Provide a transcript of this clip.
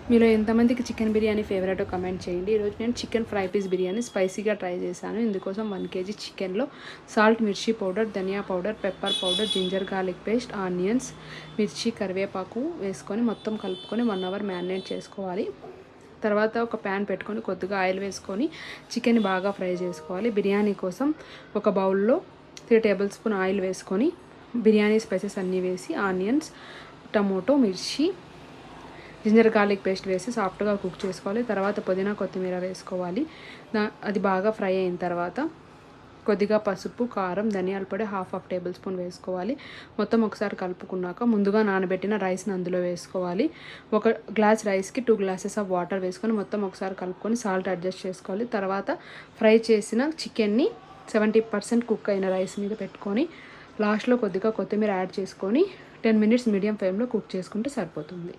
మీలో ఎంతమందికి chicken biryani ఫేవరెటో comment చేయండి. ఈరోజు నేను చికెన్ ఫ్రై పీస్ బిర్యానీ స్పైసీగా ట్రై చేశాను. ఇందుకోసం 1 కేజీ చికెన్లో సాల్ట్, మిర్చి పౌడర్, ధనియా powder, pepper powder, ginger garlic paste, onions, మిర్చి, కరివేపాకు వేసుకొని మొత్తం కలుపుకొని 1 అవర్ మ్యారినేట్ చేసుకోవాలి. తర్వాత ఒక ప్యాన్ పెట్టుకొని కొద్దిగా ఆయిల్ వేసుకొని చికెన్ బాగా ఫ్రై చేసుకోవాలి. బిర్యానీ కోసం ఒక బౌల్లో 3 టేబుల్ స్పూన్ ఆయిల్ వేసుకొని బిర్యానీ స్పైసెస్ అన్నీ వేసి ఆనియన్స్, టమోటో, మిర్చి, జింజర్ గార్లిక్ పేస్ట్ వేసి సాఫ్ట్గా కుక్ చేసుకోవాలి. తర్వాత పుదీనా, కొత్తిమీర వేసుకోవాలి. అది బాగా ఫ్రై అయిన తర్వాత కొద్దిగా పసుపు, కారం, ధనియాల పొడి హాఫ్ టేబుల్ స్పూన్ వేసుకోవాలి. మొత్తం ఒకసారి కలుపుకున్నాక ముందుగా నానబెట్టిన రైస్ని అందులో వేసుకోవాలి. 1 గ్లాస్ రైస్కి 2 గ్లాసెస్ ఆఫ్ వాటర్ వేసుకొని మొత్తం ఒకసారి కలుపుకొని సాల్ట్ అడ్జస్ట్ చేసుకోవాలి. తర్వాత ఫ్రై చేసిన చికెన్ని 70% కుక్ అయిన రైస్ మీద పెట్టుకొని లాస్ట్లో కొద్దిగా కొత్తిమీర యాడ్ చేసుకొని 10 మినిట్స్ మీడియం ఫ్లేమ్లో కుక్ చేసుకుంటే సరిపోతుంది.